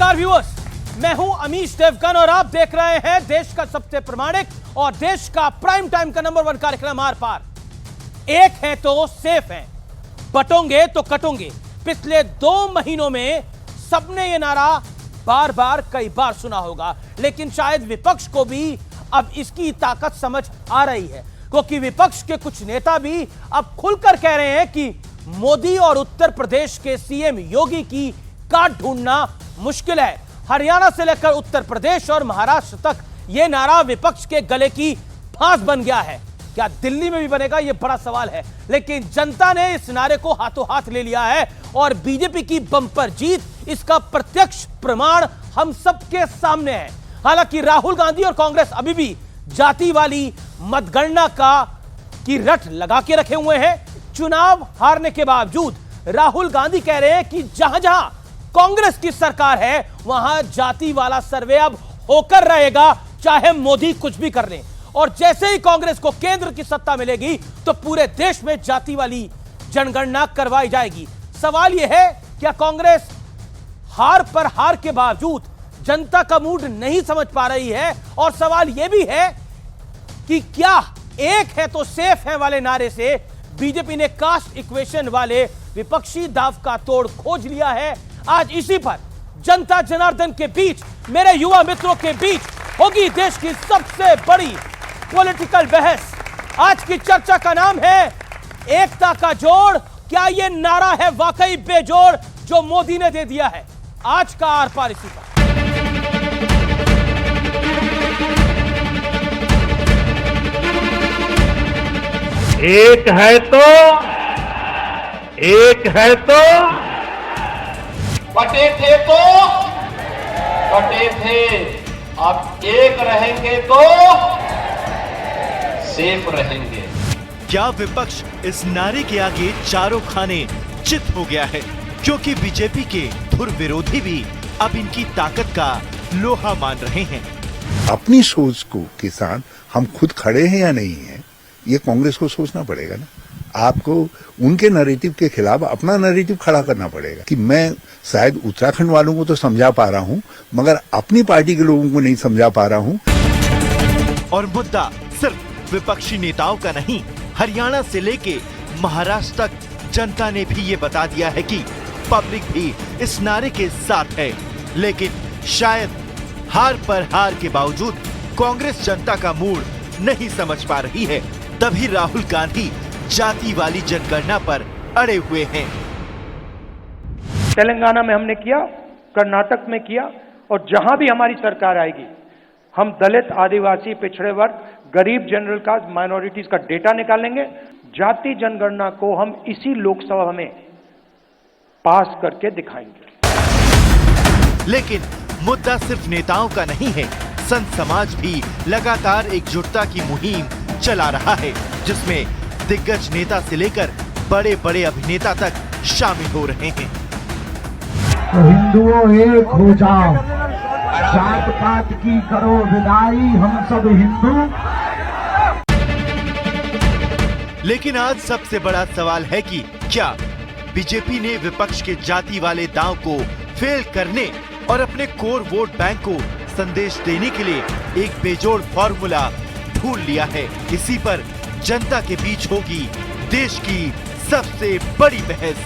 नमस्कार व्यूअर्स, मैं हूं अमीश देवगन और आप देख रहे हैं देश का सबसे प्रामाणिक और देश का प्राइम टाइम का नंबर 1 कार्यक्रम आर पार। एक है तो सेफ है, बटोंगे तो कटोंगे। पिछले 2 महीनों में सबने ये नारा बार बार कई बार सुना होगा, लेकिन शायद विपक्ष को भी अब इसकी ताकत समझ आ रही है, क्योंकि विपक्ष के कुछ नेता भी अब खुलकर कह रहे हैं कि मोदी और उत्तर प्रदेश के सीएम योगी की काट ढूंढना मुश्किल है। हरियाणा से लेकर उत्तर प्रदेश और महाराष्ट्र तक यह नारा विपक्ष के गले की फांस बन गया है। क्या दिल्ली में भी बनेगा, यह बड़ा सवाल है, लेकिन जनता ने इस नारे को हाथों हाथ ले लिया है और बीजेपी की बम्पर जीत इसका प्रत्यक्ष प्रमाण हम सबके सामने है। हालांकि राहुल गांधी और कांग्रेस अभी भी जाति वाली मतगणना की रट लगा के रखे हुए हैं। चुनाव हारने के बावजूद राहुल गांधी कह रहे हैं कि जहां जहां कांग्रेस की सरकार है वहां जाति वाला सर्वे अब होकर रहेगा, चाहे मोदी कुछ भी कर ले। और जैसे ही कांग्रेस को केंद्र की सत्ता मिलेगी तो पूरे देश में जाति वाली जनगणना करवाई जाएगी। सवाल यह है, क्या कांग्रेस हार पर हार के बावजूद जनता का मूड नहीं समझ पा रही है? और सवाल यह भी है कि क्या एक है तो सेफ है वाले नारे से बीजेपी ने कास्ट इक्वेशन वाले विपक्षी दाव का तोड़ खोज लिया है? आज इसी पर जनता जनार्दन के बीच, मेरे युवा मित्रों के बीच होगी देश की सबसे बड़ी पॉलिटिकल बहस। आज की चर्चा का नाम है एकता का जोड़। क्या यह नारा है वाकई बेजोड़ जो मोदी ने दे दिया है? आज का आर पार इसी पर। एक है तो बटे थे, अब एक रहेंगे तो सेफ रहेंगे। क्या विपक्ष इस नारे के आगे चारों खाने चित हो गया है? क्योंकि बीजेपी के धुर विरोधी भी अब इनकी ताकत का लोहा मान रहे हैं। अपनी सोच को के साथ हम खुद खड़े हैं या नहीं है, ये कांग्रेस को सोचना पड़ेगा ना। आपको उनके नैरेटिव के खिलाफ अपना नैरेटिव खड़ा करना पड़ेगा। कि मैं शायद उत्तराखंड वालों को तो समझा पा रहा हूं, मगर अपनी पार्टी के लोगों को नहीं समझा पा रहा हूं। और मुद्दा सिर्फ विपक्षी नेताओं का नहीं, हरियाणा से लेके महाराष्ट्र तक जनता ने भी ये बता दिया है कि पब्लिक भी इस नारे के साथ है। लेकिन शायद हार पर हार के बावजूद कांग्रेस जनता का मूड नहीं समझ पा रही है, तभी राहुल गांधी जाति वाली जनगणना पर अड़े हुए हैं। तेलंगाना में हमने किया, कर्नाटक में किया, और जहां भी हमारी सरकार आएगी हम दलित, आदिवासी, पिछड़े वर्ग, गरीब, जनरल कास्ट, माइनॉरिटीज का डेटा निकालेंगे। जाति जनगणना को हम इसी लोकसभा में पास करके दिखाएंगे। लेकिन मुद्दा सिर्फ नेताओं का नहीं है, संत समाज भी लगातार एकजुटता की मुहिम चला रहा है, जिसमें दिग्गज नेता से लेकर बड़े बड़े अभिनेता तक शामिल हो रहे हैं। तो हिंदुओं एक हो जाओ, जात पात की करो विदाई, हम सब हिंदू। लेकिन आज सबसे बड़ा सवाल है कि क्या बीजेपी ने विपक्ष के जाति वाले दांव को फेल करने और अपने कोर वोट बैंक को संदेश देने के लिए एक बेजोड़ फॉर्मूला ढूंढ लिया है? इसी पर जनता के बीच होगी देश की सबसे बड़ी बहस।